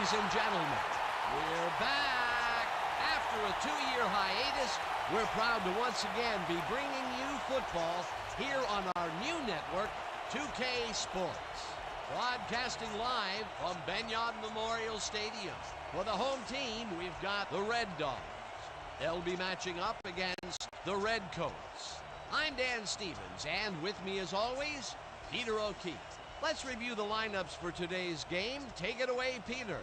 Ladies and gentlemen, we're back. After a 2-year hiatus, we're proud to once again be bringing you football here on our new network, 2K Sports. Broadcasting live from Benyard Memorial Stadium. For the home team, we've got the Red Dogs. They'll be matching up against the Redcoats. I'm Dan Stevens, and with me as always, Peter O'Keefe. Let's review the lineups for today's game. Take it away, Peter.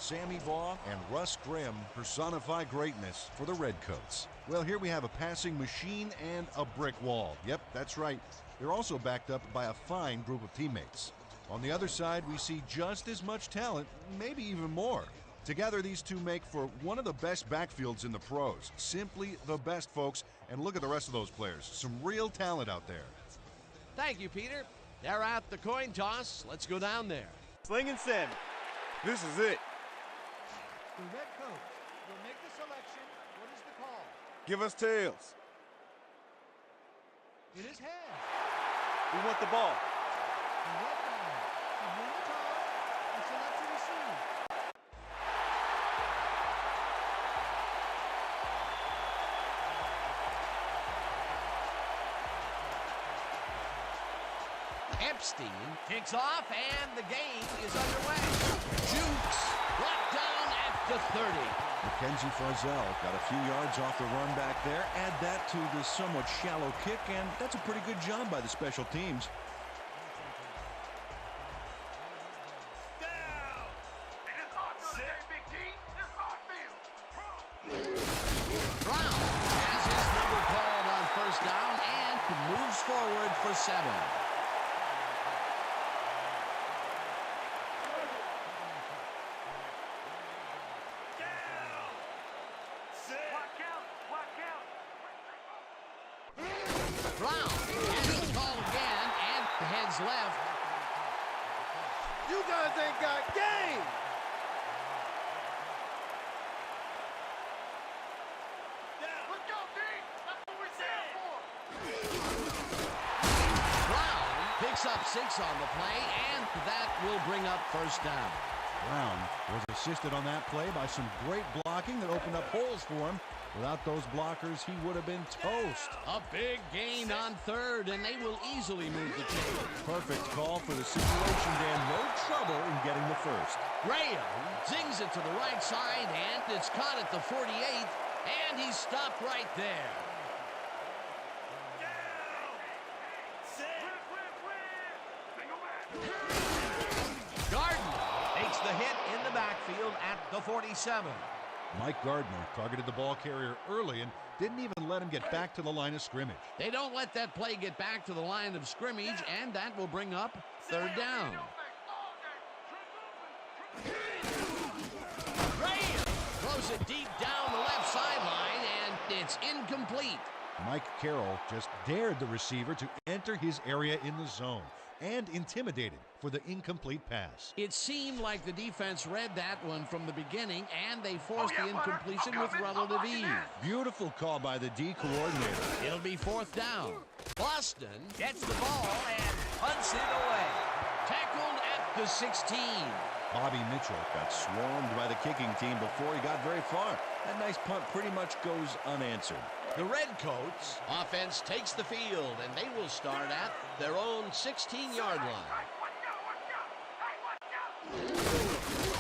Sammy Baugh and Russ Grimm personify greatness for the Redcoats. Well, here we have a passing machine and a brick wall. Yep, that's right. They're also backed up by a fine group of teammates. On the other side, we see just as much talent, maybe even more. Together, these two make for one of the best backfields in the pros. Simply the best, folks. And look at the rest of those players. Some real talent out there. Thank you, Peter. They're at the coin toss. Let's go down there. Sling and Sammy. This is it. The Redcoats will make the selection. What is the call? Give us tails. It is heads. We want the ball. The Red Dogs will win the toss and select to receive. Epstein kicks off, and the game is underway. Jukes brought down at the 30. Mackenzie Farzell got a few yards off the run back there. Add that to the somewhat shallow kick, and that's a pretty good job by the special teams. Down! It's not good, Big T. It's not field. Brown has his number called on first down and moves forward for 7. Brown has the call again and heads left. You guys ain't got game. Let's go, D. That's what we're there for. Brown picks up 6 on the play, and that will bring up first down. Brown was assisted on that play by some great blocking that opened up holes for him. Without those blockers, he would have been toast. A big gain on third, and they will easily move the chain. Perfect call for the situation, Dan. No trouble in getting the first. Graham zings it to the right side, and it's caught at the 48, and he's stopped right there. Gardner takes the hit in the backfield at the 47. Mike Gardner targeted the ball carrier early and didn't even let him get back to the line of scrimmage. They don't let that play get back to the line of scrimmage, and that will bring up third down. Graham throws it deep down the left sideline, and it's incomplete. Mike Carroll just dared the receiver to enter his area in the zone and intimidated for the incomplete pass. It seemed like the defense read that one from the beginning, and they forced the incompletion with relative ease. Beautiful call by the D coordinator. It'll be fourth down. Boston gets the ball and punts it away. Tackled at the 16. Bobby Mitchell got swarmed by the kicking team before he got very far. That nice punt pretty much goes unanswered. The Redcoats offense takes the field, and they will start at their own 16-yard line.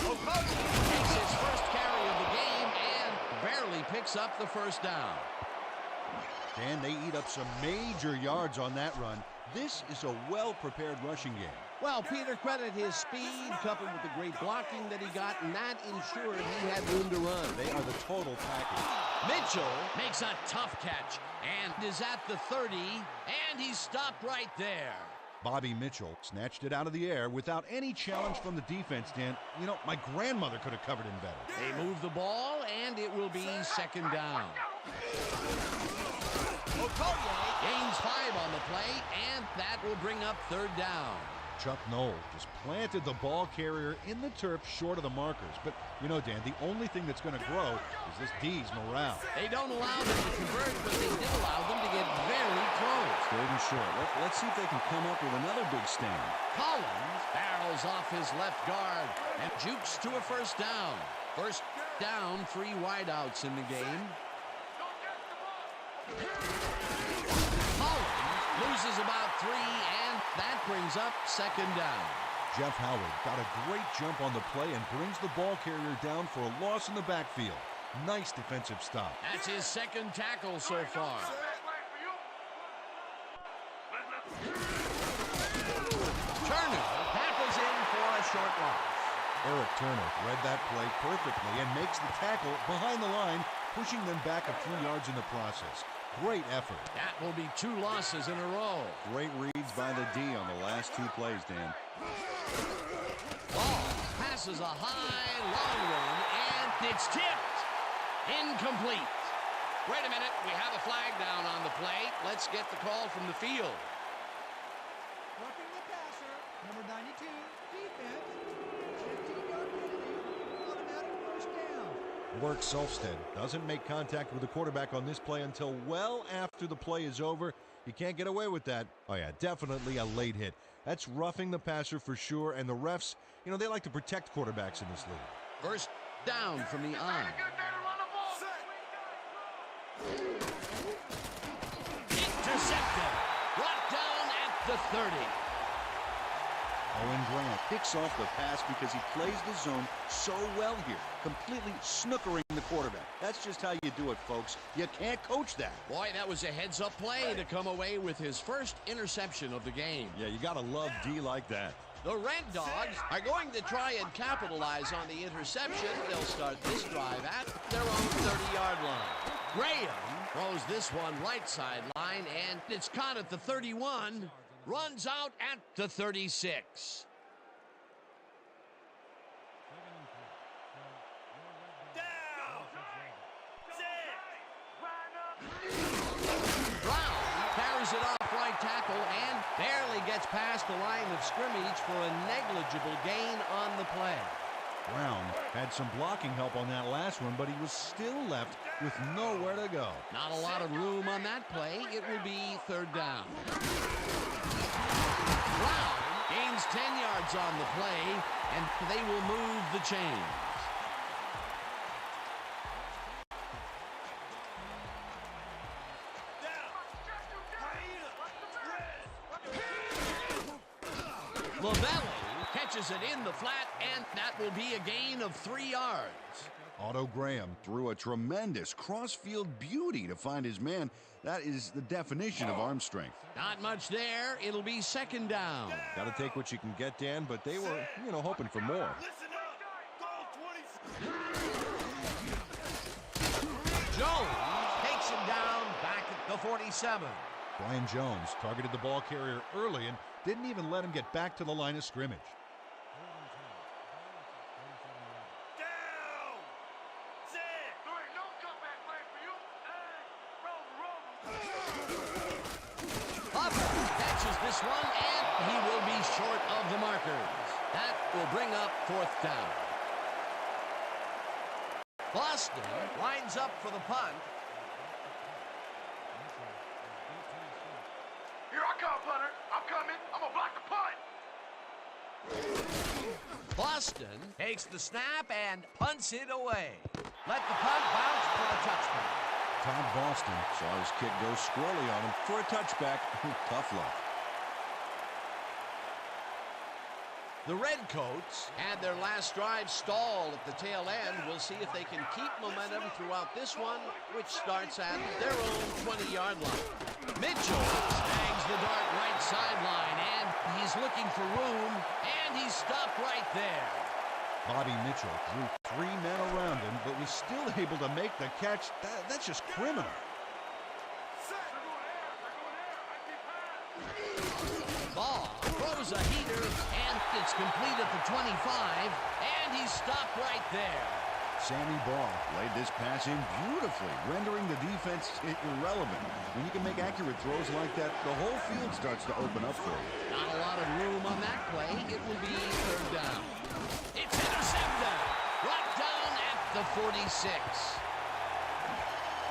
Okoye takes his first carry of the game and barely picks up the first down. And they eat up some major yards on that run. This is a well-prepared rushing game. Well, Peter, credit his speed coupled with the great blocking that he got, and that ensured he had room to run. They are the total package. Mitchell makes a tough catch and is at the 30, and he's stopped right there. Bobby Mitchell snatched it out of the air without any challenge from the defense, Dan. You know, my grandmother could have covered him better. They move the ball, and it will be second down. Okoye gains 5 on the play, and that will bring up third down. Chuck Noll just planted the ball carrier in the turf short of the markers. But, you know, Dan, the only thing that's going to grow is this D's morale. They don't allow them to convert, but they did allow them to get very close. Third and short. Let's see if they can come up with another big stand. Collins barrels off his left guard and jukes to a first down. First down, 3 wideouts in the game. Collins loses about 3, and that brings up second down. Jeff Howard got a great jump on the play and brings the ball carrier down for a loss in the backfield. Nice defensive stop. That's his second tackle so far. Turner tackles in for a short loss. Eric Turner read that play perfectly and makes the tackle behind the line, pushing them back a few yards in the process. Great effort. That will be 2 losses in a row. Great reads by the D on the last 2 plays, Dan. Ball passes a high, long one, and it's tipped. Incomplete. Wait a minute, we have a flag down on the play. Let's get the call from the field. Roughing the passer, number 92, defense, 15-yard penalty, automatic first down. Work Solstead doesn't make contact with the quarterback on this play until well after the play is over. You can't get away with that. Oh yeah, definitely a late hit. That's roughing the passer for sure, and the refs, you know, they like to protect quarterbacks in this league. First down from the eye. Intercepted. Brought down at the 30. Owen Grant picks off the pass because he plays the zone so well here, completely snookering the quarterback. That's just how you do it, folks. You can't coach that. Boy, that was a heads-up play to come away with his first interception of the game. Yeah, you gotta love D like that. The Red Dogs are going to try and capitalize on the interception. They'll start this drive at their own 30-yard line. Graham throws this one right sideline, and it's caught at the 31. Runs out at the 36. Brown carries it off right tackle and barely gets past the line of scrimmage for a negligible gain on the play. Brown had some blocking help on that last one, but he was still left with nowhere to go. Not a lot of room on that play. It will be third down. Brown gains 10 yards on the play, and they will move the chains. Lavelli catches it in the flat, and that will be a gain of 3 yards. Otto Graham threw a tremendous cross-field beauty to find his man. That is the definition of arm strength. Not much there. It'll be second down. Got to take what you can get, Dan, but they were, you know, hoping for more. Jones takes him down back at the 47. Brian Jones targeted the ball carrier early and didn't even let him get back to the line of scrimmage. This one, and he will be short of the markers. That will bring up fourth down. Boston lines up for the punt. Here I come, punter. I'm coming. I'm going to block the punt. Boston takes the snap and punts it away. Let the punt bounce for a touchback. Todd Boston saw his kick go squarely on him for a touchback. Tough luck. The Redcoats had their last drive stall at the tail end. We'll see if they can keep momentum throughout this one, which starts at their own 20-yard line. Mitchell snags the dart right sideline, and he's looking for room, and he's stopped right there. Bobby Mitchell drew 3 men around him, but was still able to make the catch. That's just criminal. Baugh throws a heater, and it's complete at the 25, and he's stopped right there. Sammy Baugh Laid this pass in beautifully, rendering the defense irrelevant. When you can make accurate throws like that, the whole field starts to open up for you. Not a lot of room on that play. It will be third down. It's intercepted. Brought down at the 46.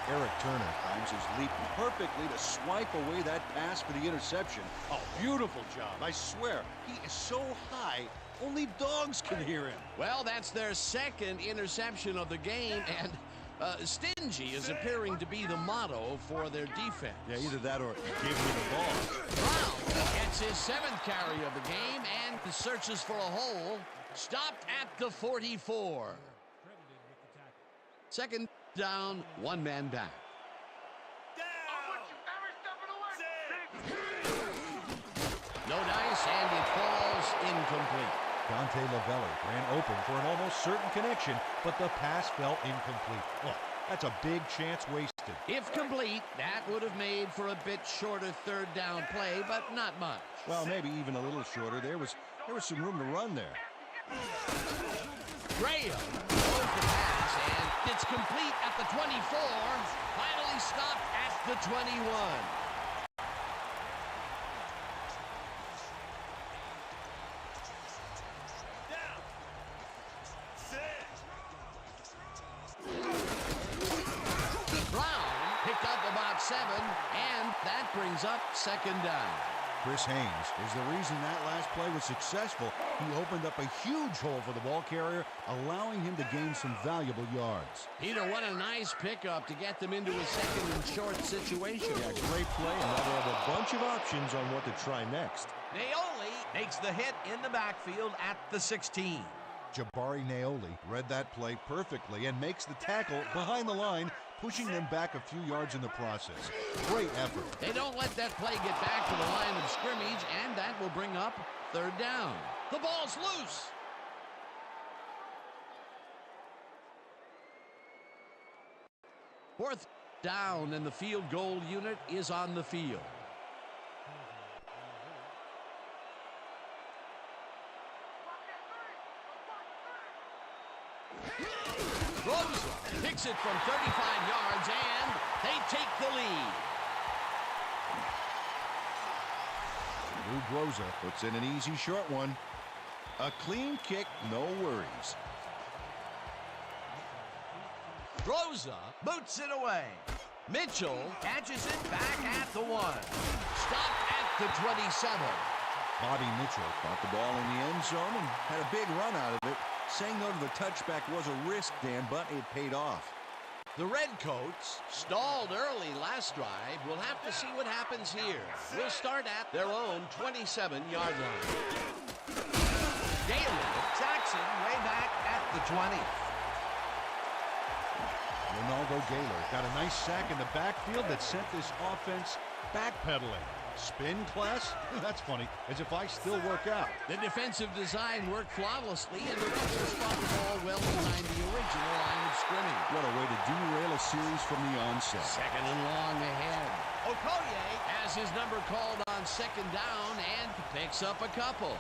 Eric Turner. Times his leap perfectly to swipe away that pass for the interception. Oh, beautiful job. I swear, he is so high, only dogs can hear him. Well, that's their second interception of the game, and stingy is appearing to be the motto for their defense. Yeah, either that or give me the ball. Brown gets his 7th carry of the game and searches for a hole. Stopped at the 44. Second down, one man back. No dice, and it falls incomplete. Dante Lavelli ran open for an almost certain connection, but the pass fell incomplete. Oh, that's a big chance wasted. If complete, that would have made for a bit shorter third down play, but not much. Well, maybe even a little shorter. There was some room to run there. Graham throws the pass, and it's complete at the 24. Finally stopped at the 21. Brown picked up about 7, and that brings up second down. Chris Haynes is the reason that last play was successful. He opened up a huge hole for the ball carrier, allowing him to gain some valuable yards. Peter, what a nice pickup to get them into a second and short situation. Yeah, great play, and now they have a bunch of options on what to try next. Naoli makes the hit in the backfield at the 16. Jabari Naoli read that play perfectly and makes the tackle behind the line, pushing them back a few yards in the process. Great effort. They don't let that play get back to the line of scrimmage, and that will bring up third down. The ball's loose. Fourth down, and the field goal unit is on the field. Rosa picks it from 35 yards, and they take the lead. Lou Groza puts in an easy short one. A clean kick, no worries. Rosa boots it away. Mitchell catches it back at the 1. Stopped at the 27. Bobby Mitchell Got the ball in the end zone and had a big run out of it. Saying no to the touchback was a risk, Dan, but it paid off. The Redcoats stalled early last drive. We'll have to see what happens here. We'll start at their own 27-yard line. Gaylor sacks him way back at the 20. Ronaldo Gaylor got a nice sack in the backfield that sent this offense backpedaling. Spin class? That's funny, as if I still work out. The defensive design worked flawlessly, and the Redskins spot the ball well behind the original line of scrimmage. What a way to derail a series from the onset. Second and long ahead. Okoye has his number called on second down and picks up a couple.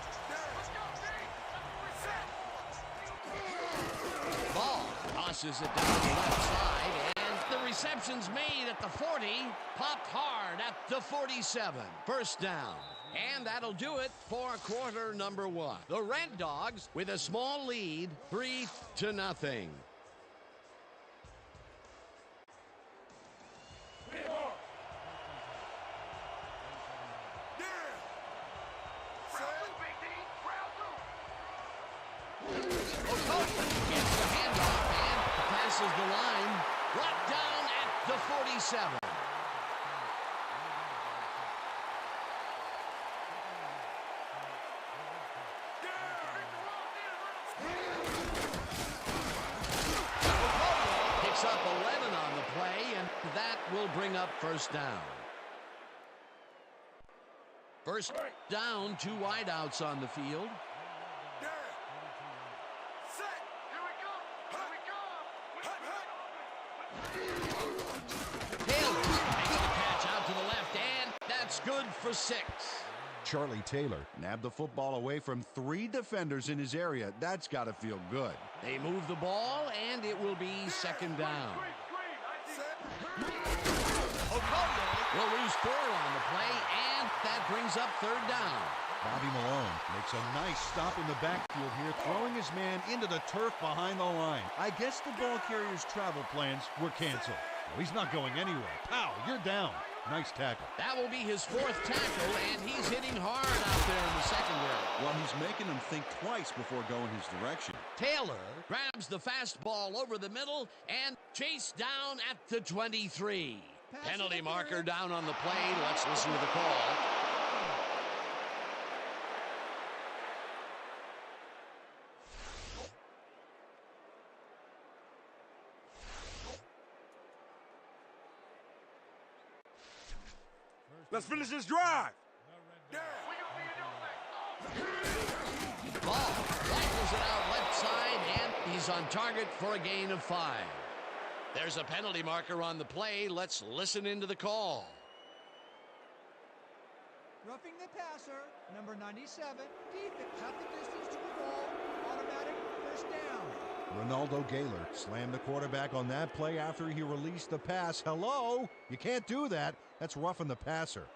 Ball tosses it down the left side, and the reception's made at the 40, popped hard at the 47. First down. And that'll do it for quarter number 1. The Red Dogs with a small lead, 3-0. Okoye gets the handoff and passes the line. Brought down at the 47. Okoye picks up 11 on the play, and that will bring up first down. First down, 2 wideouts on the field. Taylor makes the catch out to the left, and that's good for 6. Charlie Taylor. Nabbed the football away from 3 defenders in his area. That's got to feel good. They move the ball, and it will be second down. Will lose 4 on the play, and that brings up third down. Bobby Malone makes a nice stop in the backfield here, throwing his man into the turf behind the line. I guess the ball carrier's travel plans were canceled. Well, he's not going anywhere. Pow, you're down. Nice tackle. That will be his 4th tackle, and he's hitting hard out there in the secondary. Well, he's making them think twice before going his direction. Taylor grabs the fastball over the middle and chased down at the 23. Penalty marker down on the play. Let's listen to the call. Let's finish this drive. Ball rifles it out left side, and he's on target for a gain of 5. There's a penalty marker on the play. Let's listen into the call. Roughing the passer, number 97. Deep at half the distance to the ball. Automatic first down. Ronaldo Gaylor slammed the quarterback on that play after he released the pass. Hello? You can't do that. That's roughing the passer.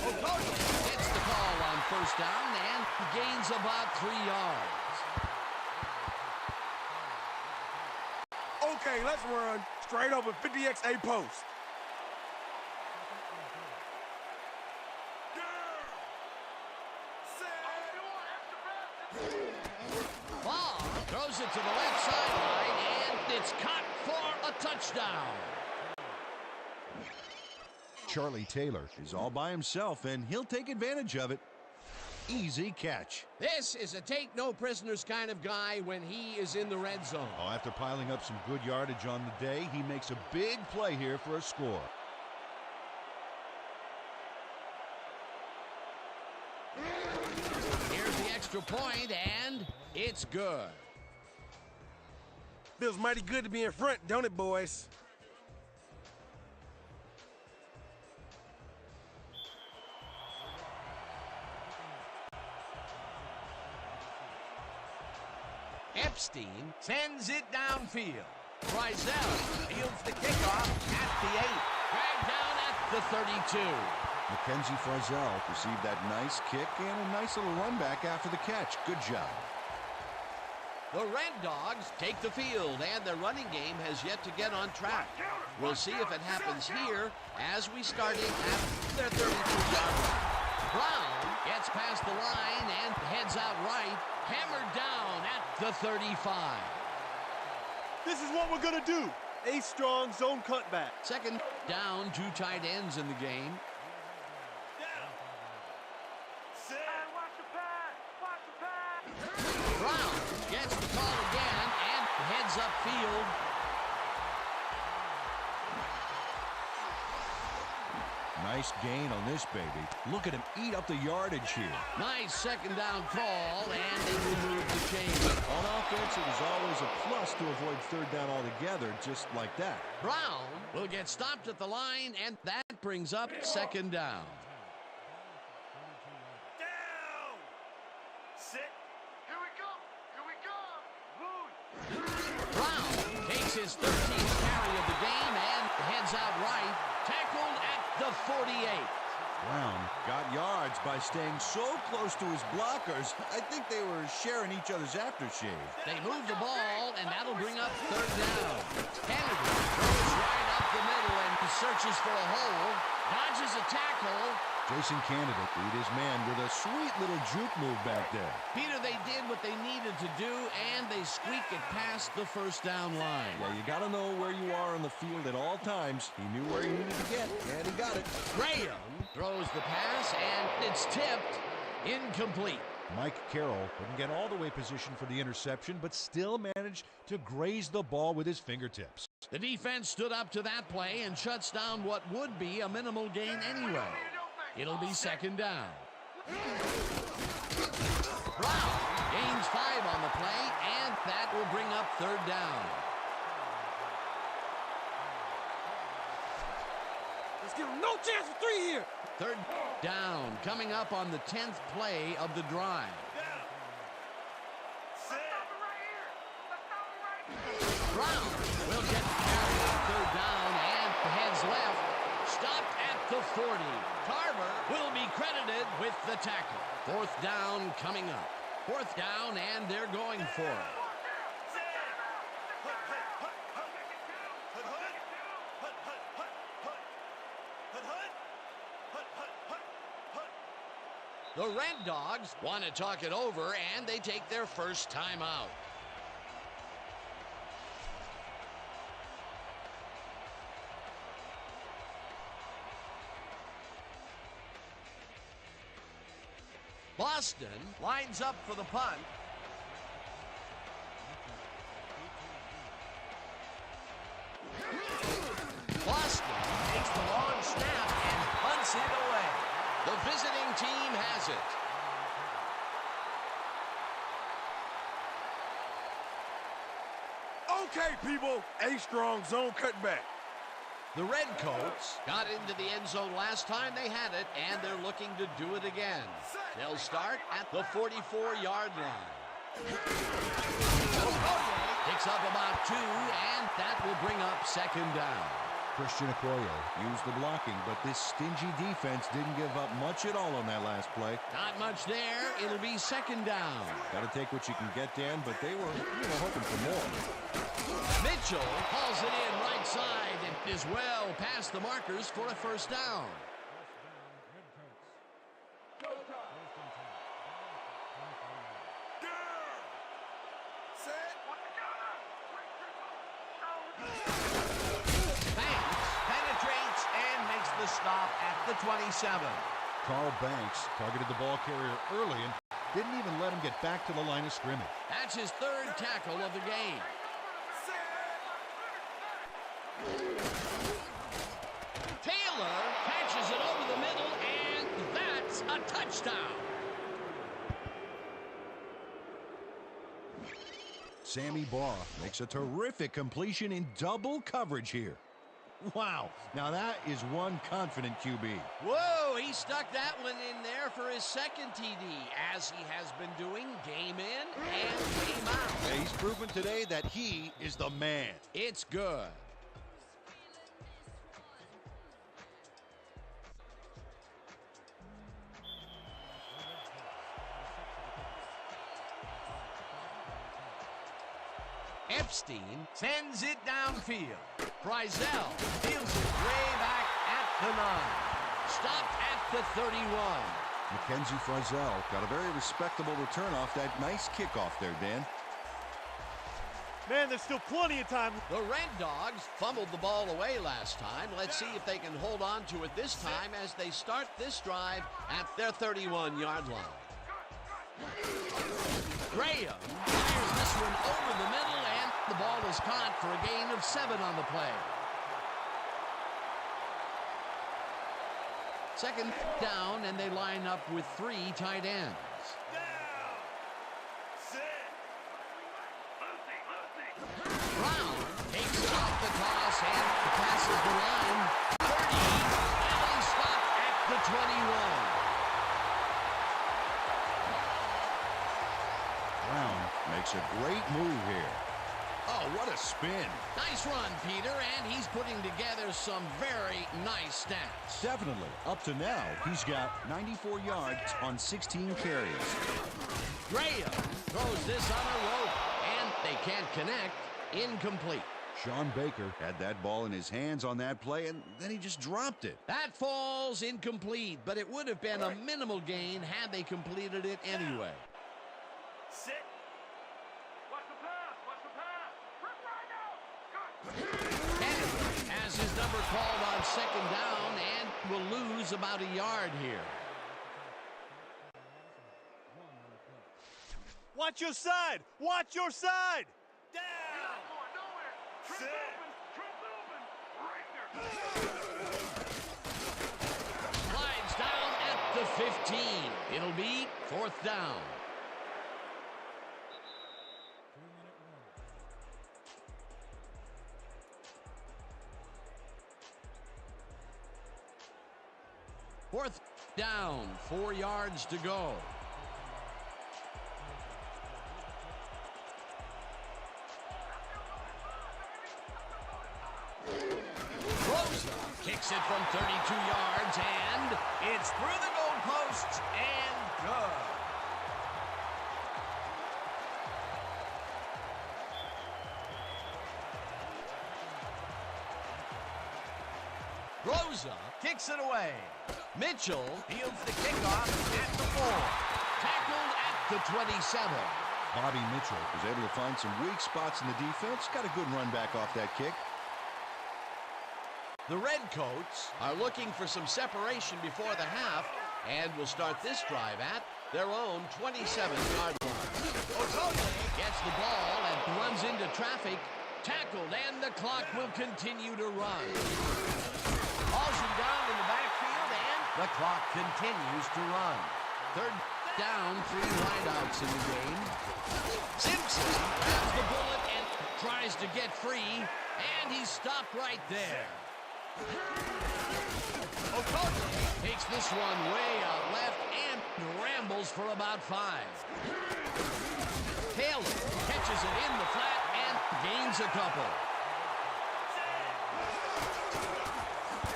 O'Connell gets the call on first down and gains about 3 yards. Okay, let's run straight over 50XA post. Baugh throws it to the left sideline, and it's caught for a touchdown. Charlie Taylor He's all by himself, and he'll take advantage of it. Easy catch. This is a take-no-prisoners kind of guy when he is in the red zone. Oh, after piling up some good yardage on the day, he makes a big play here for a score. Here's the extra point, and it's good. Feels mighty good to be in front, don't it, boys? Epstein sends it downfield. Frizzell fields the kickoff at the 8. Dragged down at the 32. Mackenzie Frizzell received that nice kick and a nice little run back after the catch. Good job. The Red Dogs take the field, and their running game has yet to get on track. We'll see if it happens here as we start it at their 32-yard line. Brown gets past the line and heads out right, hammered down at the 35. This is what we're going to do. A strong zone cutback. Second down, 2 tight ends in the game. Brown gets the call again and heads upfield. Nice gain on this baby. Look at him eat up the yardage here. Nice second down call, and they remove the chain. On offense, it was always a plus to avoid third down altogether, just like that. Brown will get stopped at the line, and that brings up second down. Down! Sit. Here we go. Move. Brown takes his 13th carry of the game and heads out right, tackled at the 48. Brown got yards by staying so close to his blockers. I think they were sharing each other's aftershave. They move the ball, and that'll bring up third down. Kennedy throws right up the middle and searches for a hole, dodges a tackle. Jason Candidate beat his man with a sweet little juke move back there. Peter, they did what they needed to do, and they squeak it past the first down line. Well, you got to know where you are on the field at all times. He knew where he needed to get, and he got it. Graham throws the pass, and it's tipped. Incomplete. Mike Carroll couldn't get all the way positioned for the interception, but still managed to graze the ball with his fingertips. The defense stood up to that play and shuts down what would be a minimal gain anyway. It'll be second down. Brown gains 5 on the play, and that will bring up third down. Let's give him no chance for 3 here. Third down coming up on the 10th play of the drive. Brown will get the carry on third down and heads left. Stopped at the 40. Tarver will be credited with the tackle. Fourth down coming up. Fourth down, and they're going for it. The Red Dogs want to talk it over, and they take their first time out. Boston lines up for the punt. Boston takes the long snap and punts it away. The visiting team has it. Okay, people. A strong zone cutback. The Redcoats got into the end zone last time they had it, and they're looking to do it again. They'll start at the 44-yard line. Picks up about 2, and that will bring up second down. Christian Okoye used the blocking, but this stingy defense didn't give up much at all on that last play. Not much there. It'll be second down. Got to take what you can get, Dan, but they were hoping for more. Mitchell hauls it in right side and is well past the markers for a first down. Stop at the 27. Carl Banks targeted the ball carrier early and didn't even let him get back to the line of scrimmage. That's his third tackle of the game. Taylor catches it over the middle, and that's a touchdown. Sammy Baugh makes a terrific completion in double coverage here. Wow, now that is one confident QB. Whoa, he stuck that one in there for his second TD, as he has been doing game in and game out. Yeah, he's proven today that he is the man. It's good. Epstein sends it downfield. Frizzell deals it way back at the 9. Stopped at the 31. Mackenzie Frizzell got a very respectable return off that nice kickoff there, Dan. Man, there's still plenty of time. The Red Dogs fumbled the ball away last time. Let's see if they can hold on to it this time as they start this drive at their 31-yard line. Graham fires this one over the middle, and the ball is caught for a gain of 7 on the play. Second down, and they line up with 3 tight ends. Brown takes off the toss and passes the line. 30, and they stop at the 21. Brown makes a great move here. Oh, what a spin. Nice run, Peter, and he's putting together some very nice stats. Definitely. Up to now, he's got 94 yards on 16 carries. Graham throws this on a rope, and they can't connect. Incomplete. Sean Baker had that ball in his hands on that play, and then he just dropped it. That falls incomplete, but it would have been a minimal gain had they completed it anyway. Sit. Watch the pass. Watch the pass. Rip right out. Good. Henry has his number called on second down and will lose about a yard here. Watch your side. Watch your side. Down. Sit. Slides down at the 15. It'll be fourth down. Fourth down, 4 yards to go. Kicks it from 32 yards, and it's through the goalposts and good. Rosa kicks it away. Mitchell fields the kickoff at the 4. Tackled at the 27. Bobby Mitchell was able to find some weak spots in the defense. Got a good run back off that kick. The Redcoats are looking for some separation before the half and will start this drive at their own 27-yard line. Otto gets the ball and runs into traffic. Tackled, and the clock will continue to run. Hauls him down in the backfield, and the clock continues to run. Third down, 3 wideouts in the game. Simpson grabs the bullet and tries to get free, and he's stopped right there. Okoye takes this one way out left and rambles for about 5. Taylor catches it in the flat and gains a couple.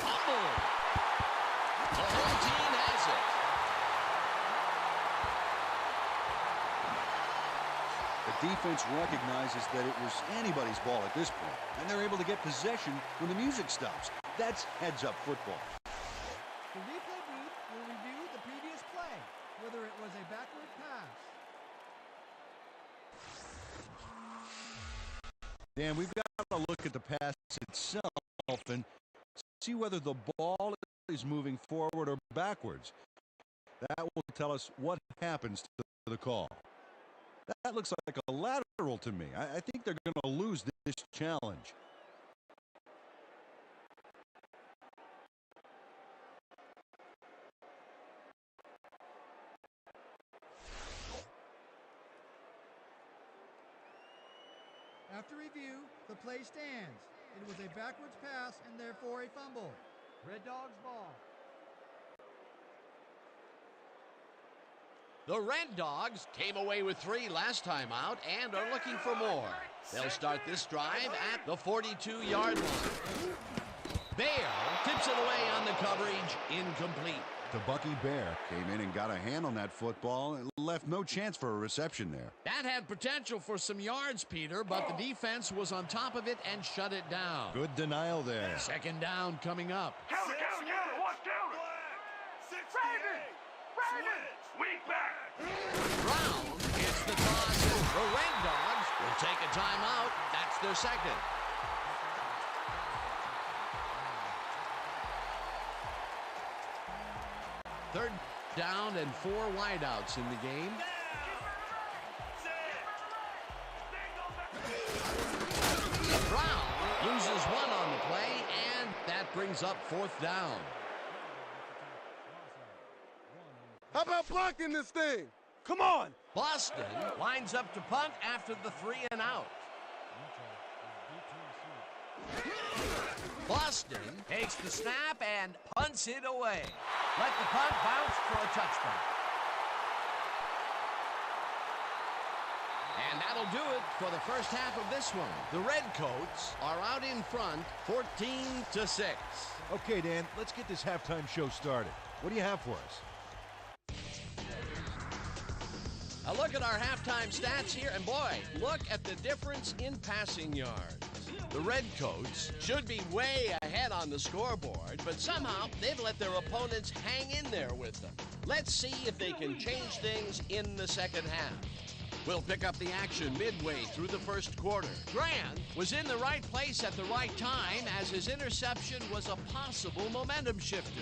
Fumble. The whole team has it. The defense recognizes that it was anybody's ball at this point, and they're able to get possession when the music stops. That's heads-up football. The replay booth will review the previous play, whether it was a backward pass. Dan, we've got to look at the pass itself and see whether the ball is moving forward or backwards. That will tell us what happens to the call. That looks like a lateral to me. I think they're going to lose this challenge. After review, the play stands. It was a backwards pass and therefore a fumble. Red Dogs ball. The Red Dogs came away with 3 last time out and are looking for more. They'll start this drive at the 42-yard line. Bear tips it away on the coverage, incomplete. The Bucky Bear came in and got a hand on that football and left no chance for a reception there. That had potential for some yards, Peter, but the defense was on top of it and shut it down. Good denial there. Second down coming up. Counter, watch counter. Raven, weak back. Brown gets the toss. The Red Dogs will take a timeout. That's their second. Third down and 4 wideouts in the game. Brown loses 1 on the play, and that brings up 4th down. How about blocking this thing? Come on! Boston lines up to punt after the 3 and out. Boston takes the snap and punts it away. Let the punt bounce for a touchback. And that'll do it for the first half of this one. The Redcoats are out in front, 14-6. Okay, Dan, let's get this halftime show started. What do you have for us? A look at our halftime stats here, and boy, look at the difference in passing yards. The Redcoats should be way ahead on the scoreboard, but somehow they've let their opponents hang in there with them. Let's see if they can change things in the second half. We'll pick up the action midway through the first quarter. Grant was in the right place at the right time as his interception was a possible momentum shifter.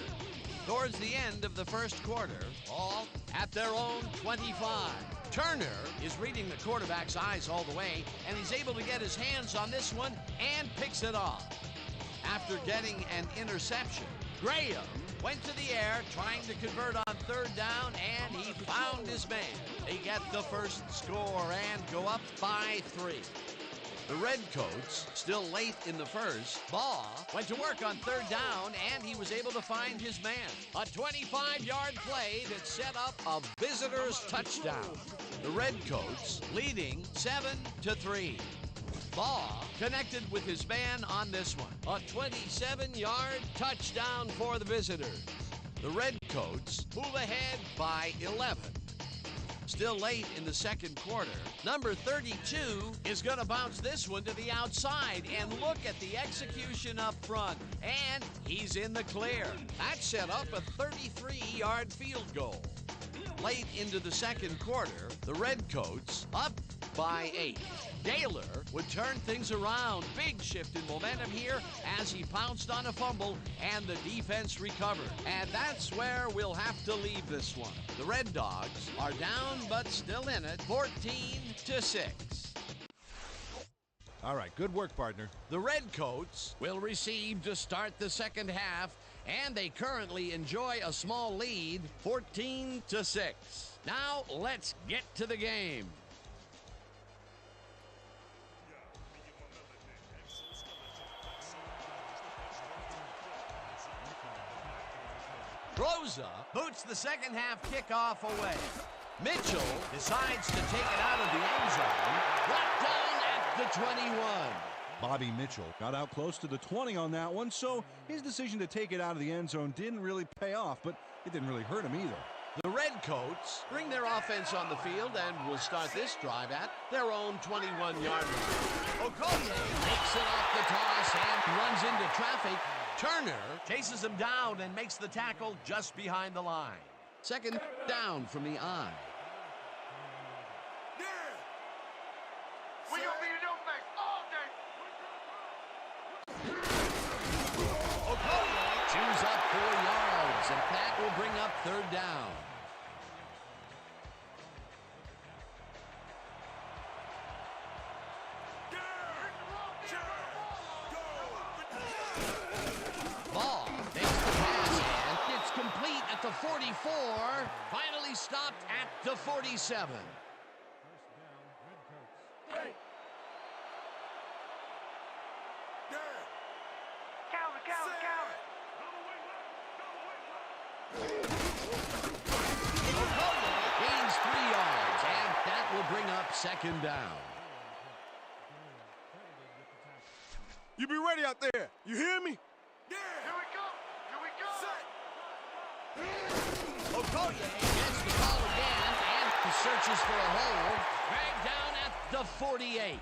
Towards the end of the first quarter, all at their own 25. Turner is reading the quarterback's eyes all the way, and he's able to get his hands on this one and picks it off. After getting an interception, Graham went to the air trying to convert on 3rd down, and he found his man. They get the first score and go up by 3. The Redcoats, still late in the first. Baugh went to work on third down, and he was able to find his man. A 25-yard play that set up a visitor's touchdown. The Redcoats leading 7-3. Baugh connected with his man on this one. A 27-yard touchdown for the visitors. The Redcoats move ahead by 11. Still late in the second quarter, number 32 is going to bounce this one to the outside. And look at the execution up front. And he's in the clear. That set up a 33-yard field goal. Late into the second quarter, the Redcoats up by 8. Gaylor would turn things around. Big shift in momentum here as he pounced on a fumble and the defense recovered. And that's where we'll have to leave this one. The Red Dogs are down but still in it, 14-6. All right, good work, partner. The Redcoats will receive to start the second half, and they currently enjoy a small lead, 14-6. Now let's get to the game. Rosa boots the second half kickoff away. Mitchell decides to take it out of the end zone. Brought down at the 21. Bobby Mitchell Got out close to the 20 on that one, so his decision to take it out of the end zone didn't really pay off, but it didn't really hurt him either. The Redcoats bring their offense on the field and will start this drive at their own 21-yard line. Okoye takes it off the toss and runs into traffic. Turner chases him down and makes the tackle just behind the line. Second down from the I. We gonna be in your face all day. Okoye chews up 4 yards, and that will bring up third down. Ball takes the pass, and it's complete at the 44. Finally stopped at the 47. Count Okoye gains 3 yards, and that will bring up second down. You be ready out there. You hear me? Here we go. Okoye gets the call again, and he searches for a hold. Dragged down at the 48.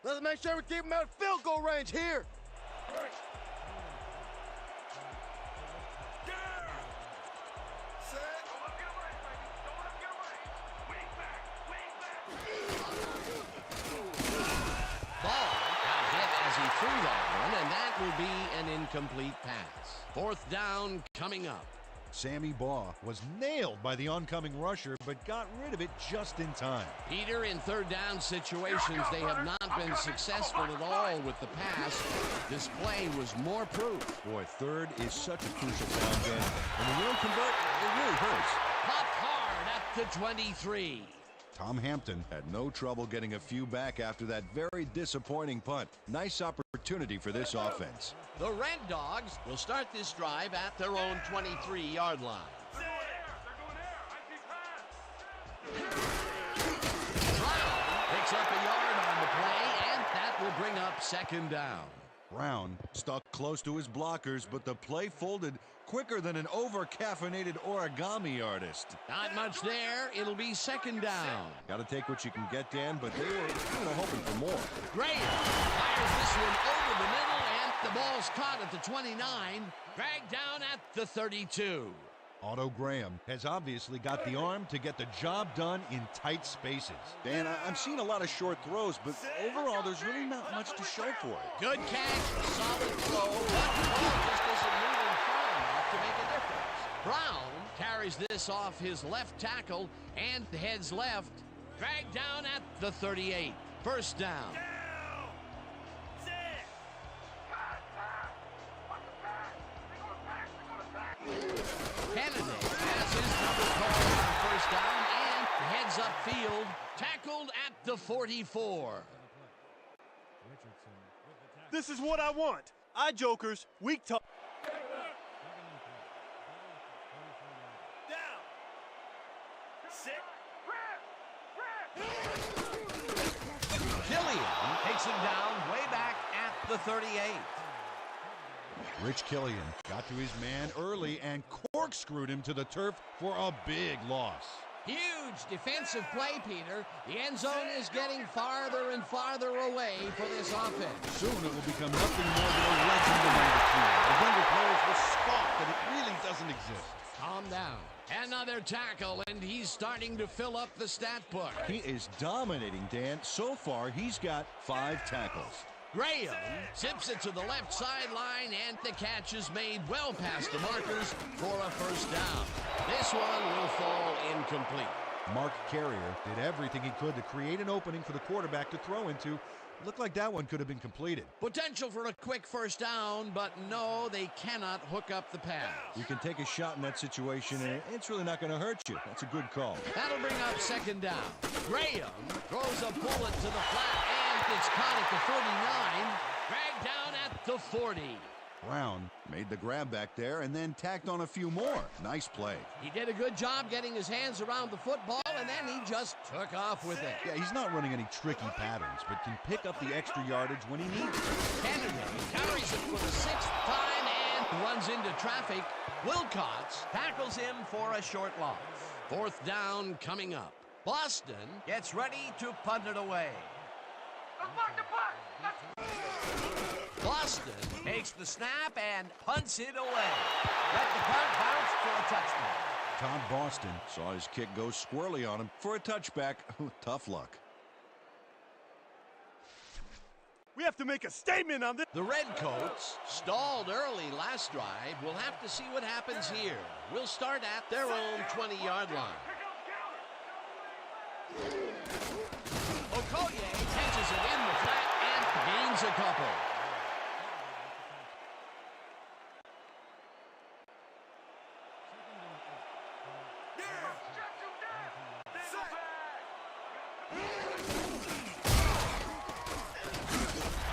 Let's make sure we keep him out of field goal range here. Ball got hit as he threw that one, and that will be an incomplete pass. Fourth down coming up. Sammy Baugh was nailed by the oncoming rusher, but got rid of it just in time. Peter, in third down situations, they have not been successful at all with the pass. This play was more proof. Boy, third is such a crucial down game. When you don't convert, it really hurts. Popped hard at the 23. Tom Hampton Had no trouble getting a few back after that very disappointing punt. Nice opportunity for this offense. The Red Dogs will start this drive at their own 23-yard line. Brown picks up a yard on the play, and that will bring up second down. Brown Stuck close to his blockers, but the play folded quicker than an over-caffeinated origami artist. Not much there. It'll be second down. Got to take what you can get, Dan, but they were hoping for more. Graham fires this one over the middle, and the ball's caught at the 29, dragged down at the 32. Otto Graham has obviously got the arm to get the job done in tight spaces. Dan, I'm seeing a lot of short throws, but overall, there's really not much to show for it. Good catch, solid throw, but the ball just isn't moving far enough to make a difference. Brown carries this off his left tackle and heads left, dragged down at the 38. First down. Kennedy has his number called on first down and heads upfield Tackled at the 44. This is what I want. Eye jokers, weak top. Down. Sit. Killian takes him down way back at the 38. Rich Killian got to his man early and corkscrewed him to the turf for a big loss. Huge defensive play, Peter. The end zone is getting farther and farther away for this offense. Soon it will become nothing more than a legend among the team. The younger players will scoff that it really doesn't exist. Calm down. Another tackle, and he's starting to fill up the stat book. He is dominating, Dan. So far, he's got 5 tackles. Graham zips it to the left sideline, and the catch is made well past the markers for a first down. This one will fall incomplete. Mark Carrier did everything he could to create an opening for the quarterback to throw into. Looked like that one could have been completed. Potential for a quick first down, but no, they cannot hook up the pass. You can take a shot in that situation, and it's really not going to hurt you. That's a good call. That'll bring up second down. Graham throws a bullet to the flat, and it's caught at the 49, dragged down at the 40. Brown made the grab back there and then tacked on a few more. Nice play. He did a good job getting his hands around the football, and then he just took off with it. Yeah, he's not running any tricky patterns, but can pick up the extra yardage when he needs it. Kennedy carries it for the 6th time and runs into traffic. Wilcox tackles him for a short loss. 4th down coming up. Boston gets ready to punt it away. Let's block the punt. Boston takes the snap and punts it away. Let the punt bounce for a touchback. Todd Boston saw his kick go squirrely on him for a touchback. Tough luck. We have to make a statement on this. The Redcoats stalled early last drive. We'll have to see what happens here. We'll start at their own 20-yard line. Okoye catches it in the flat and gains a couple.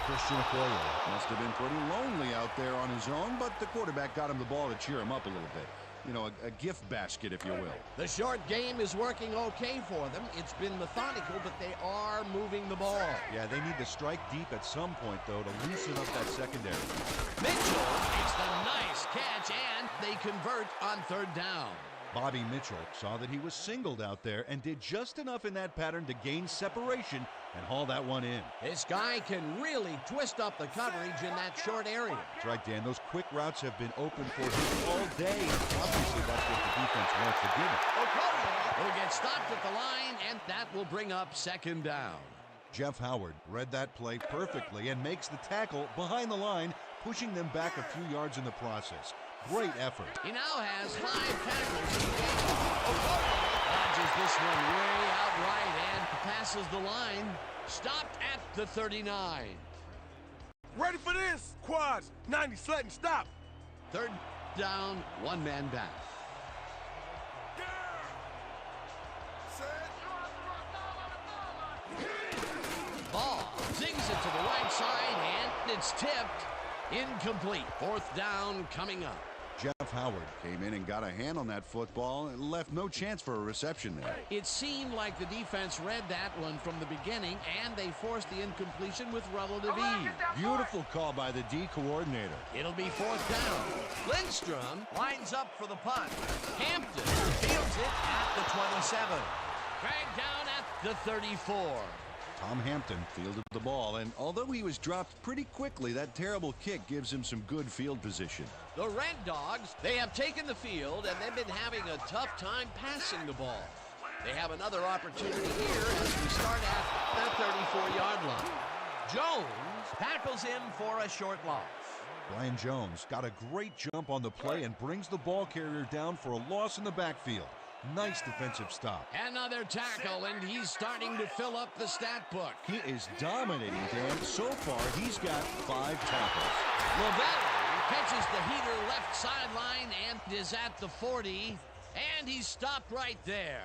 Christian Okoye must have been pretty lonely out there on his own, but the quarterback got him the ball to cheer him up a little bit. You know, a gift basket, if you will. The short game is working okay for them. It's been methodical, but they are moving the ball. Yeah, they need to strike deep at some point, though, to loosen up that secondary. Mitchell makes the nice catch, and they convert on 3rd down. Bobby Mitchell saw that he was singled out there and did just enough in that pattern to gain separation and haul that one in. This guy can really twist up the coverage in that short area. That's right, Dan. Those quick routes have been open for him all day. Obviously, that's what the defense wants to give him. Okoye will get stopped at the line, and that will bring up 2nd down. Jeff Howard read that play perfectly and makes the tackle behind the line, pushing them back a few yards in the process. Great effort. He now has 5 tackles in the game. Okoye dodges this one way out right and passes the line. Stopped at the 39. Ready for this? Quads, 90 sled stop. 3rd down, 1 man back. Ball zings it to the right side, and it's tipped. Incomplete. 4th down coming up. Jeff Howard came in and got a hand on that football and left no chance for a reception there. It seemed like the defense read that one from the beginning, and they forced the incompletion with relative ease. Beautiful call by the D coordinator. It'll be 4th down. Lindstrom lines up for the punt. Hampton fields it at the 27. Dragged down at the 34. Tom Hampton fielded the ball, and although he was dropped pretty quickly, that terrible kick gives him some good field position. The Red Dogs, they have taken the field, and they've been having a tough time passing the ball. They have another opportunity here as we start at the 34-yard line. Jones tackles him for a short loss. Brian Jones got a great jump on the play and brings the ball carrier down for a loss in the backfield. Nice defensive stop. Another tackle, and he's starting to fill up the stat book. He is dominating, Dan. So far, he's got 5 tackles. Lavelli catches the heater left sideline and is at the 40, and he's stopped right there.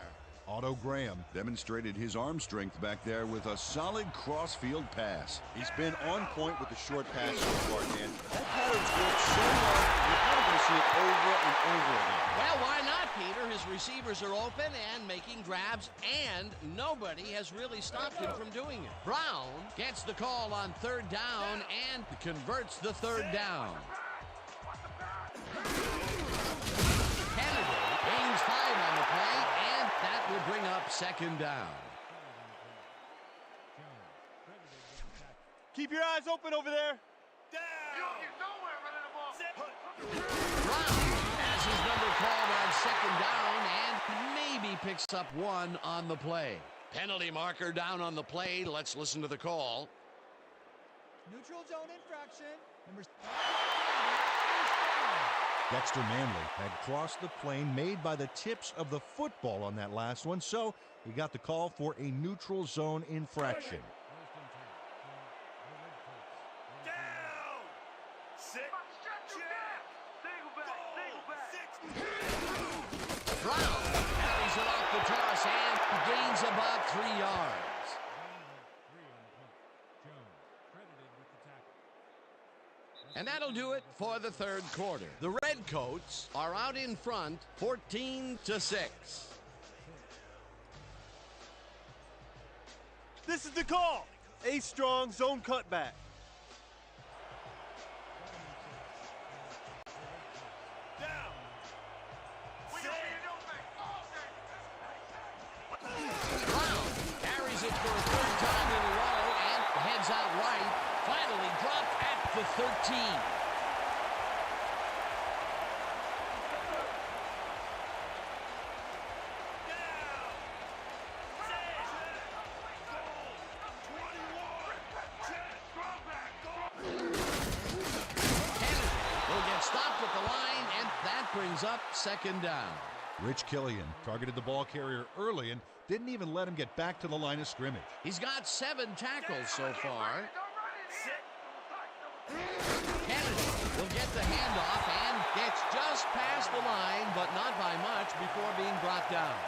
Otto Graham demonstrated his arm strength back there with a solid cross-field pass. He's been on point with the short pass so far, Dan. That pattern's worked so well, you're probably going to see it over and over again. Well, why not, Peter? His receivers are open and making grabs, and nobody has really stopped him from doing it. Brown gets the call on third down and converts the third down. Kennedy gains 5 on the play, and that will bring up second down. Keep your eyes open over there. Brown has his number called on second down and maybe picks up 1 on the play. Penalty marker down on the play. Let's listen to the call. Neutral zone infraction. Number 7. Dexter Manley had crossed the plane made by the tips of the football on that last one, so he got the call for a neutral zone infraction. Down! 6. Brown carries it off the toss and gains about 3 yards. And that'll do it for the third quarter. The Redcoats are out in front, 14-6. This is the call. A strong zone cutback. Down. Brown carries it for a third time in a row and heads out right. Finally dropped at the 13. Stopped at the line, and that brings up second down. Rich Killian targeted the ball carrier early and didn't even let him get back to the line of scrimmage. He's got 7 tackles so far. Kennedy will get the handoff and gets just past the line, but not by much before being brought down.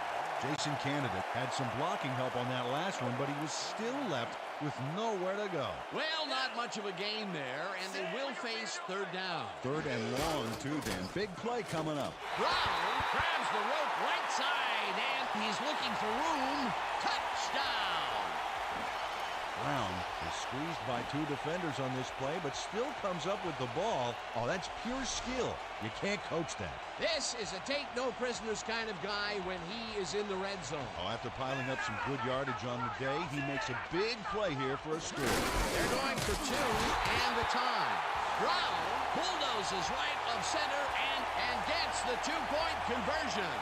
Jason Candidate had some blocking help on that last one, but he was still left with nowhere to go. Well, not much of a gain there, and they will face third down. Third and long, too, Dan. Big play coming up. Brown grabs the rope right side, and he's looking for room. Touchdown! Brown is squeezed by 2 defenders on this play, but still comes up with the ball. Oh, that's pure skill. You can't coach that. This is a take-no-prisoners kind of guy when he is in the red zone. Oh, after piling up some good yardage on the day, he makes a big play here for a score. They're going for 2 and the time. Brown bulldozes right of center and gets the 2-point conversion.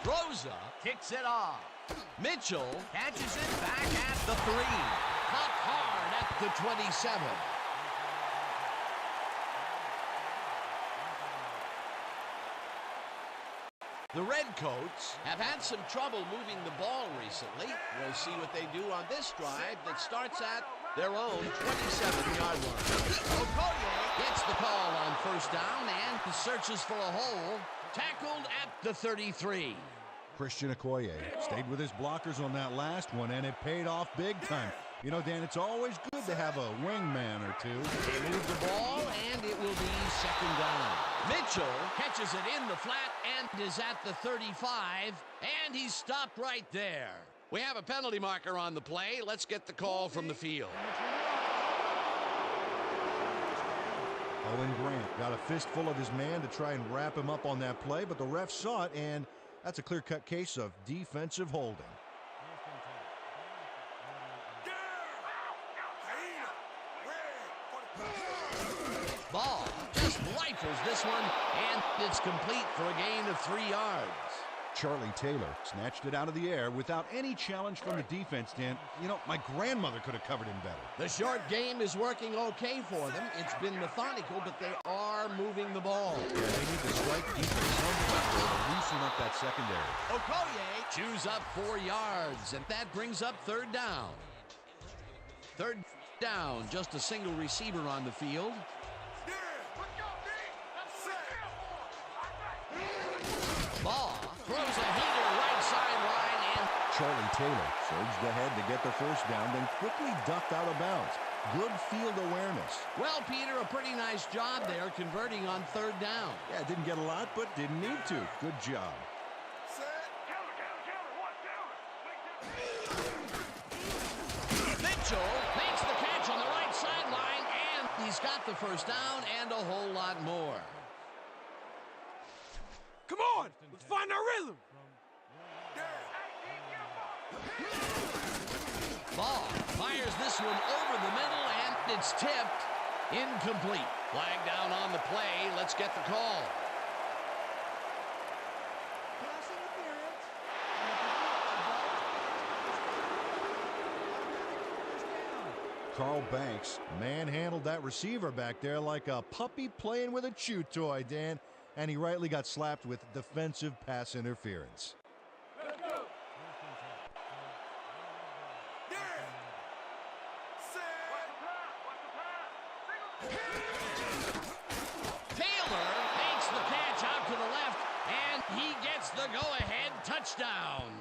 Rosa kicks it off. Mitchell catches it back at the 3. Caught hard at the 27. The Redcoats have had some trouble moving the ball recently. We'll see what they do on this drive that starts at their own 27-yard line. Okoye gets the call on first down and searches for a hole. Tackled at the 33. Christian Okoye stayed with his blockers on that last one, and it paid off big time. You know, Dan, it's always good to have a wingman or two. They move the ball, and it will be second down. Mitchell catches it in the flat and is at the 35, and he's stopped right there. We have a penalty marker on the play. Let's get the call from the field. Owen Grant got a fistful of his man to try and wrap him up on that play, but the ref saw it, and that's a clear-cut case of defensive holding. Baugh just rifles this one, and it's complete for a gain of 3 yards. Charlie Taylor snatched it out of the air without any challenge from the defense, Dan. You know, my grandmother could have covered him better. The short game is working okay for them. It's been methodical, but they are moving the ball. Yeah, they need to strike defense to loosen up that secondary. Okoye chews up 4 yards, and that brings up third down. Third down, just a single receiver on the field. Charlie Taylor. Surged ahead to get the first down, then quickly ducked out of bounds. Good field awareness. Well, Peter, a pretty nice job there converting on third down. Yeah, didn't get a lot, but didn't need to. Good job. Mitchell makes the catch on the right sideline, and he's got the first down and a whole lot more. Come on, let's find our rhythm. Baugh fires this one over the middle, and it's tipped. Incomplete. Flag down on the play. Let's get the call. Pass interference. First down. Carl Banks manhandled that receiver back there like a puppy playing with a chew toy, Dan. And he rightly got slapped with defensive pass interference. Taylor makes the catch out to the left, and he gets the go-ahead touchdown.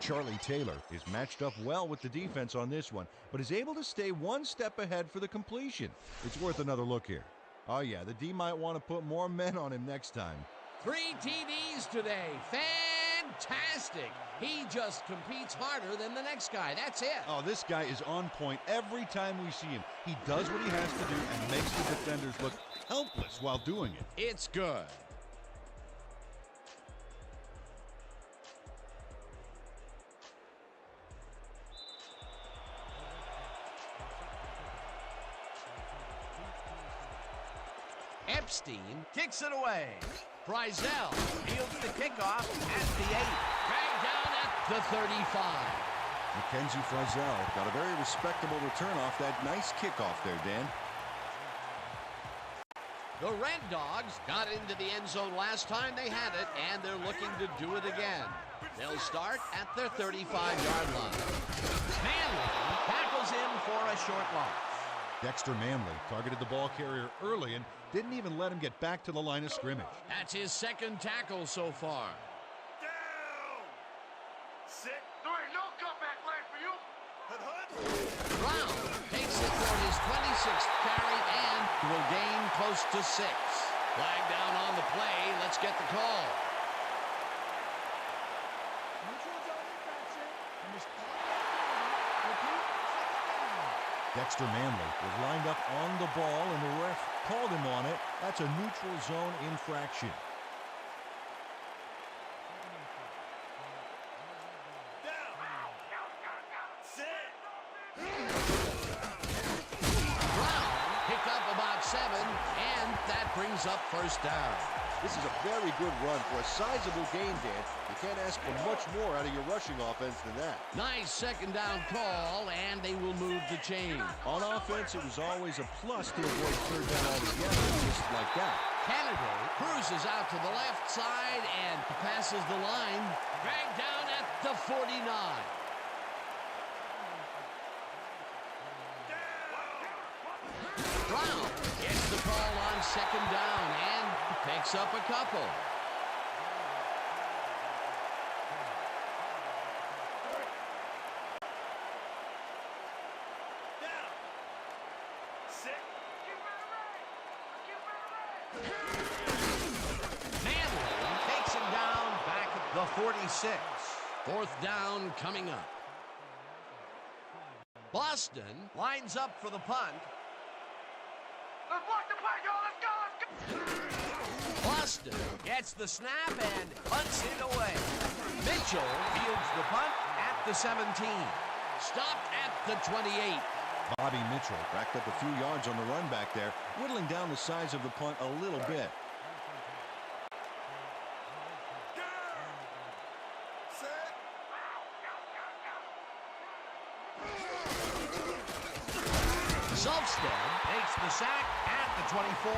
Charlie Taylor is matched up well with the defense on this one, but is able to stay one step ahead for the completion. It's worth another look here. Oh yeah, the D might want to put more men on him next time. 3 TDs today. Fantastic. He just competes harder than the next guy. That's it. Oh, this guy is on point every time we see him. He does what he has to do and makes the defenders look helpless while doing it. It's good. Epstein kicks it away. Frizzell fields the kickoff at the 8. Dragged down at the 35. Mackenzie Frizzell got a very respectable return off that nice kickoff there, Dan. The Red Dogs got into the end zone last time they had it, and they're looking to do it again. They'll start at their 35-yard line. Manley tackles him for a short loss. Dexter Manley targeted the ball carrier early and didn't even let him get back to the line of scrimmage. That's his second tackle so far. Down. Sit. There ain't no comeback line for you. Brown takes it for his 26th carry and will gain close to 6. Flag down on the play. Let's get the call. Neutral zone infraction. And this clock repeat, second down. Dexter Manley was lined up on the ball and the ref called him on it. That's a neutral zone infraction. Brown picked up about 7, and that brings up first down. This is a very good run for a sizable gain, Dan. You can't ask for much more out of your rushing offense than that. Nice second down call, and they will move the chain. On offense, it was always a plus to avoid third down altogether, just like that. Kennedy cruises out to the left side and passes the line. Dragged down at the 49. Brown gets the call on second down and picks up a couple. Manley takes him down back at the 46. Fourth down coming up. Boston lines up for the punt. Let's block the play, y'all. Let's go. Let's go. Boston gets the snap and punts it away. Mitchell fields the punt at the 17. Stopped at the 28. Bobby Mitchell racked up a few yards on the run back there, whittling down the size of the punt a little bit. Zolfstead makes the sack at the 24.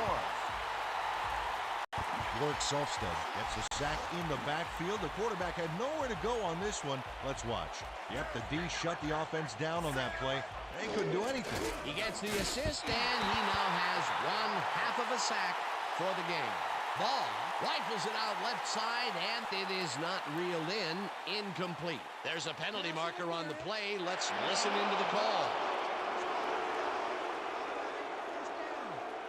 Lurk Solfstead gets a sack in the backfield. The quarterback had nowhere to go on this one. Let's watch. Yep, the D shut the offense down on that play. They couldn't do anything. He gets the assist, and he now has 1/2 of a sack for the game. Baugh rifles it out left side, and it is not reeled in. Incomplete. There's a penalty marker on the play. Let's listen into the call.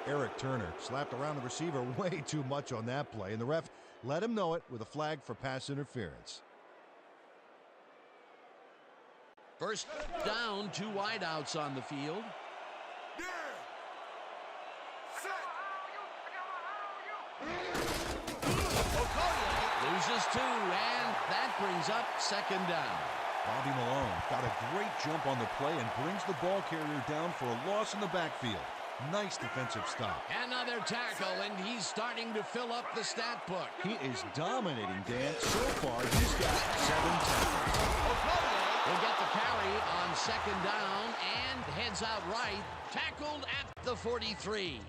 Eric Turner slapped around the receiver way too much on that play, and the ref let him know it with a flag for pass interference. First down, 2 wideouts on the field. Loses 2, and that brings up second down. Bobby Malone got a great jump on the play and brings the ball carrier down for a loss in the backfield. Nice defensive stop. Another tackle, and he's starting to fill up the stat book. He is dominating, Dan. So far, he's got 7 tackles. Will get the carry on second down and heads out right. Tackled at the 43.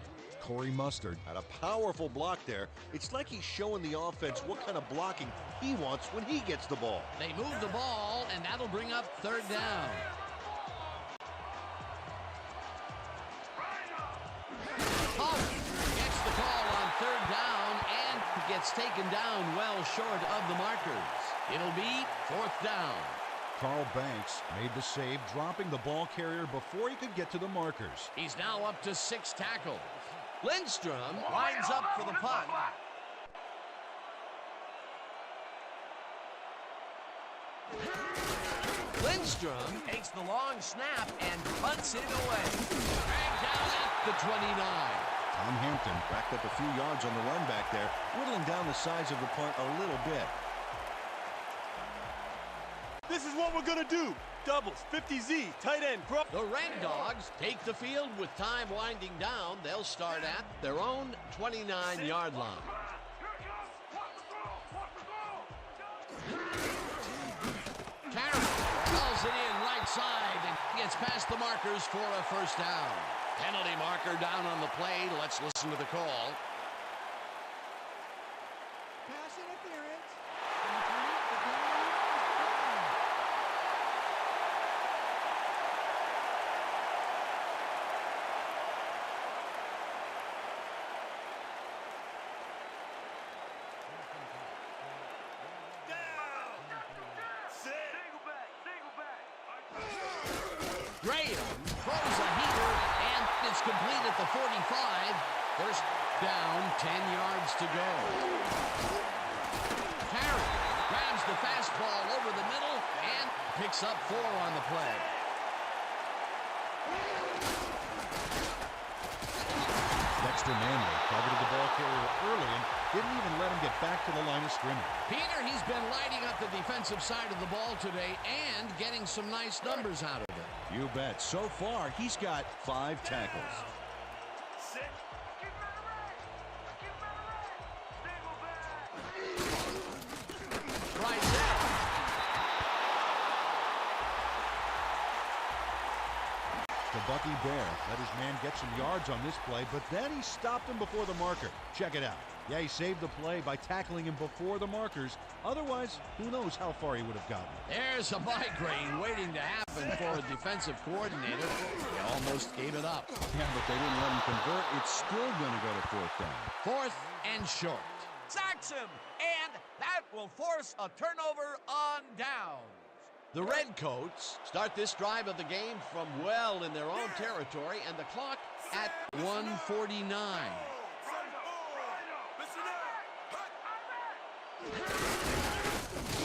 Corey Mustard Had a powerful block there. It's like he's showing the offense what kind of blocking he wants when he gets the ball. They move the ball, and that'll bring up third down. Pollard gets the call on third down and gets taken down well short of the markers. It'll be fourth down. Carl Banks made the save, dropping the ball carrier before he could get to the markers. He's now up to 6 tackles. Lindstrom lines up for the punt. Lindstrom takes the long snap and punts it away. Dragged down at the 29. Tom Hampton racked up a few yards on the run back there, whittling down the size of the punt a little bit. This is what we're going to do. Doubles, 50Z, tight end, cross. The Red Dogs take the field with time winding down. They'll start at their own 29-yard line. Carroll calls it in right side and gets past the markers for a first down. Penalty marker down on the play. Let's listen to the call. Pass interference. Graham throws a heater, and it's complete at the 45. First down, 10 yards to go. Carrier grabs the fastball over the middle and picks up 4 on the play. Dexter Manley targeted the ball carrier early and didn't even let him get back to the line of scrimmage. Peter, he's been lighting up the defensive side of the ball today and getting some nice numbers out of it. You bet. So far, he's got 5 tackles. The Bucky Bear let his man get some yards on this play, but then he stopped him before the marker. Check it out. Yeah, he saved the play by tackling him before the markers. Otherwise, who knows how far he would have gotten. There's a migraine waiting to happen for a defensive coordinator. They almost gave it up. Yeah, but they didn't let him convert. It's still going to go to fourth down. Fourth and short. Sacks him, and that will force a turnover on downs. The Redcoats start this drive of the game from well in their own territory, and the clock at 1:49.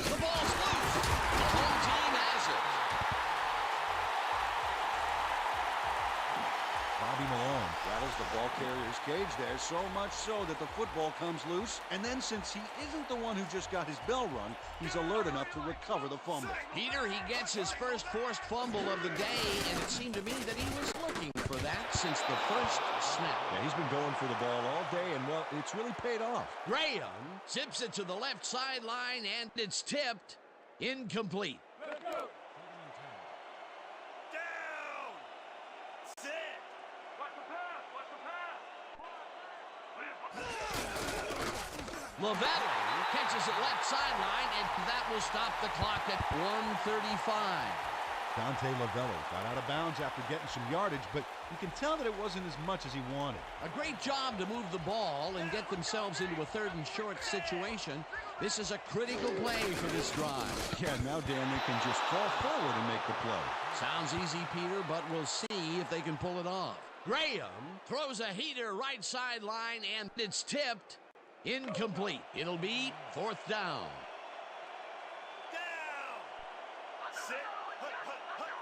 The ball's loose. The home team has it. Bobby Malone Rattles the ball carrier's cage there, so much so that the football comes loose. And then since he isn't the one who just got his bell rung, he's alert enough to recover the fumble. Peter, he gets his first forced fumble of the day, and it seemed to me that he was looking for that since the first snap. Yeah, he's been going for the ball all day, and, well, it's really paid off. Graham zips it to the left sideline, and it's tipped. Incomplete. Lavelli catches it left sideline, and that will stop the clock at 1:35. Dante Lavelli got out of bounds after getting some yardage, but you can tell that it wasn't as much as he wanted. A great job to move the ball and get themselves into a 3rd and short situation. This is a critical play for this drive. Yeah, now, Dan, they can just fall forward and make the play. Sounds easy, Peter, but we'll see if they can pull it off. Graham throws a heater right sideline, and it's tipped. Incomplete. It'll be 4th down. Down. Sit. Hut, hut, hut.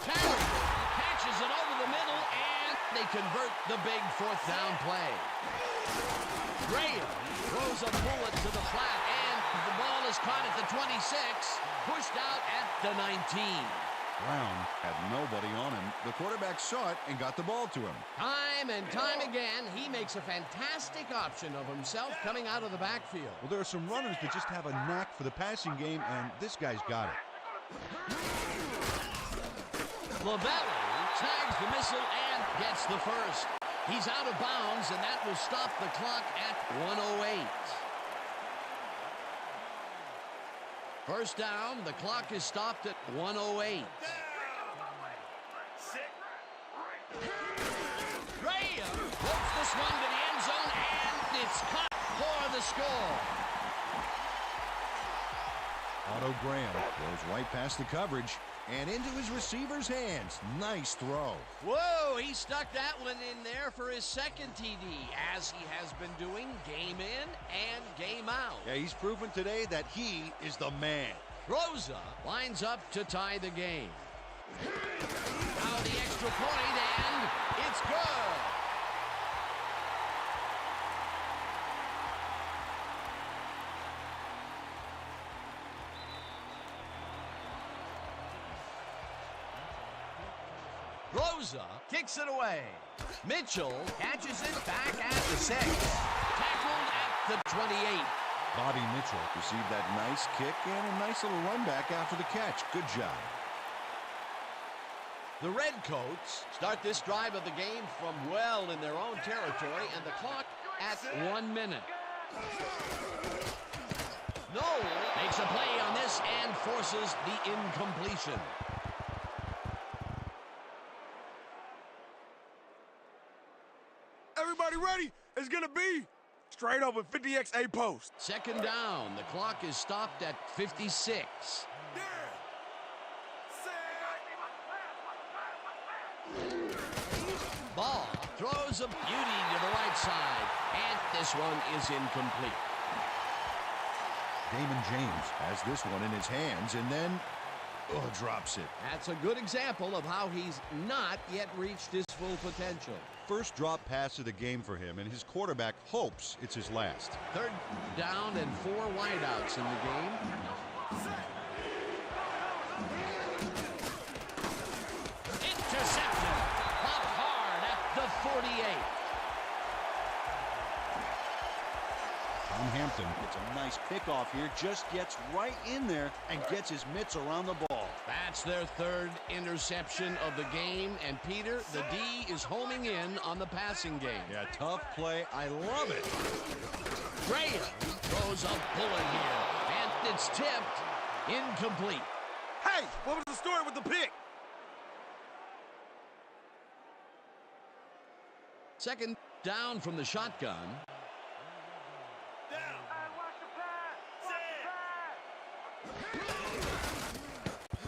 Terry catches it over the middle, and they convert the big 4th down play. Graham throws a bullet to the flat, and the ball is caught at the 26, pushed out at the 19. Brown had nobody on him. The quarterback saw it and got the ball to him. Time and time again, he makes a fantastic option of himself coming out of the backfield. Well, there are some runners that just have a knack for the passing game, and this guy's got it. Lavelli snags the missile and gets the first. He's out of bounds, and that will stop the clock at 1:08. First down, the clock is stopped at 1:08. Sit. Graham hooks this one to the end zone, and it's caught for the score. Otto Graham goes right past the coverage and into his receiver's hands. Nice throw. Whoa, he stuck that one in there for his 2nd TD, as he has been doing game in and game out. Yeah, he's proven today that he is the man. Rosa lines up to tie the game. Now the extra point, and it's good. Rosa kicks it away. Mitchell catches it back at the 6. Tackled at the 28. Bobby Mitchell received that nice kick and a nice little run back after the catch. Good job. The Redcoats start this drive of the game from well in their own territory, and the clock at 1 minute. Noel makes a play on this and forces the incompletion. Everybody ready? It's gonna be straight up with 50x A post. 2nd down. The clock is stopped at 56. Yeah. Baugh throws a beauty to the right side, and this one is incomplete. Damon James has this one in his hands and then drops it. That's a good example of how he's not yet reached his full potential. First drop pass of the game for him, and his quarterback hopes it's his last. 3rd down and 4 wideouts in the game. Intercepted. Popped hard at the 48. Tom Hampton gets a nice pickoff here, just gets right in there and gets his mitts around the ball. That's their 3rd interception of the game, and Peter, the D is homing in on the passing game. Yeah, tough play. I love it. Graham throws a bullet here, and it's tipped. Incomplete. Hey, what was the story with the pick? 2nd down from the shotgun.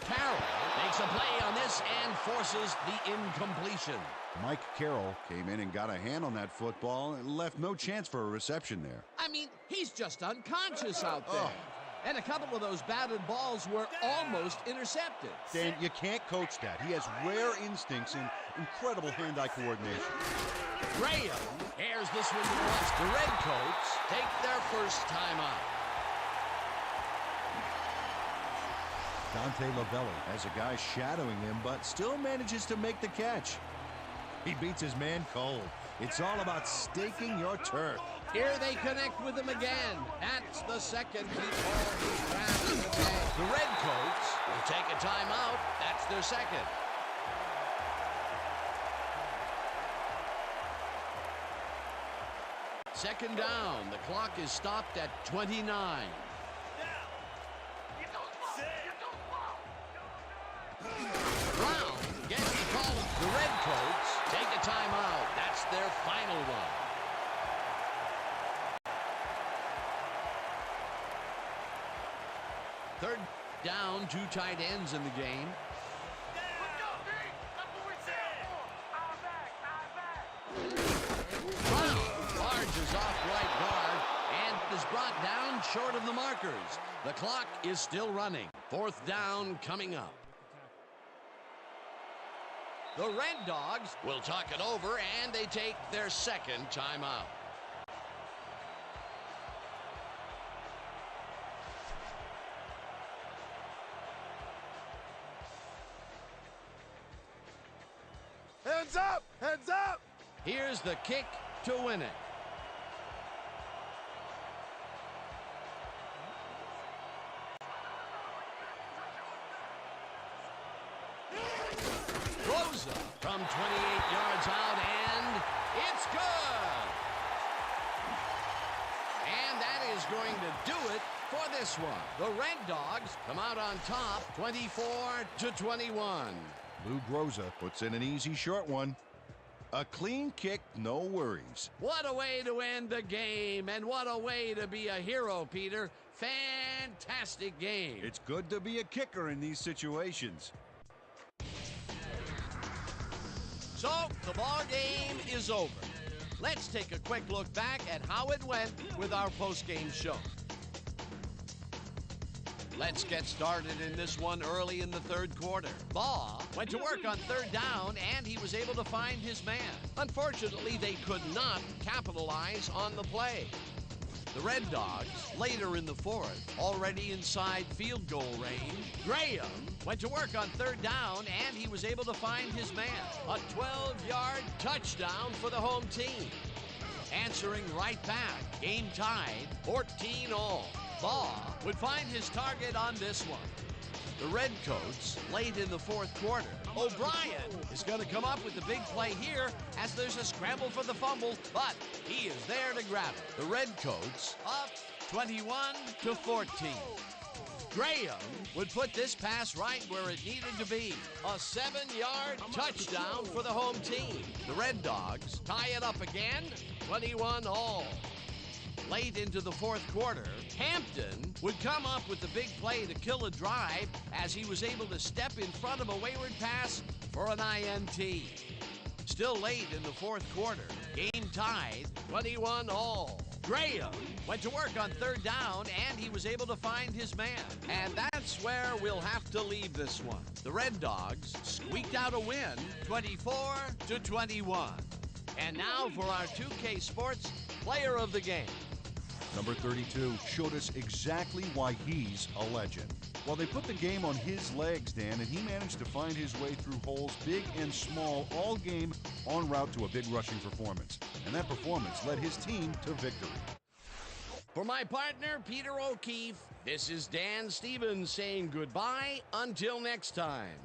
Carroll makes a play on this and forces the incompletion. Mike Carroll came in and got a hand on that football and left no chance for a reception there. I mean, he's just unconscious out there. And a couple of those batted balls were almost intercepted. Dan, you can't coach that. He has rare instincts and incredible hand-eye coordination. Graham airs this one to the left. The Redcoats take their first timeout. Dante Lavelli Has a guy shadowing him, but still manages to make the catch. He beats his man cold. It's all about staking your turf. Here they connect with him again. That's the 2nd deep ball he's grabbed in the day. The Redcoats will take a timeout. That's their 2nd. Second down. The clock is stopped at 29. their final one. Third down, 2 tight ends in the game. Brown barges off right guard and is brought down short of the markers. The clock is still running. 4th down coming up. The Red Dogs will talk it over, and they take their 2nd timeout. Hands up! Hands up! Here's the kick to win it. Rosa from 28 yards out, and it's good. And that is going to do it for this one. The Red Dogs come out on top, 24-21. Lou Groza puts in an easy short one. A clean kick, no worries. What a way to end the game, and what a way to be a hero, Peter. Fantastic game. It's good to be a kicker in these situations. So, the ball game is over. Let's take a quick look back at how it went with our post-game show. Let's get started in this one early in the 3rd quarter. Baugh went to work on 3rd down, and he was able to find his man. Unfortunately, they could not capitalize on the play. The Red Dogs, later in the 4th, already inside field goal range. Graham went to work on 3rd down, and he was able to find his man. A 12-yard touchdown for the home team. Answering right back, game tied, 14-all. Baugh would find his target on this one. The Redcoats, late in the 4th quarter. O'Brien is going to come up with the big play here as there's a scramble for the fumble, but he is there to grab it. The Redcoats up 21-14. Graham would put this pass right where it needed to be. A 7-yard touchdown for the home team. The Red Dogs tie it up again, 21-all. Late into the 4th quarter, Hampton would come up with the big play to kill a drive as he was able to step in front of a wayward pass for an INT. Still late in the 4th quarter, game tied, 21-all. Graham went to work on 3rd down, and he was able to find his man. And that's where we'll have to leave this one. The Red Dogs squeaked out a win, 24-21. And now for our 2K Sports Player of the Game. Number 32 showed us exactly why he's a legend. Well, they put the game on his legs, Dan, and he managed to find his way through holes big and small all game en route to a big rushing performance. And that performance led his team to victory. For my partner, Peter O'Keefe, this is Dan Stevens saying goodbye until next time.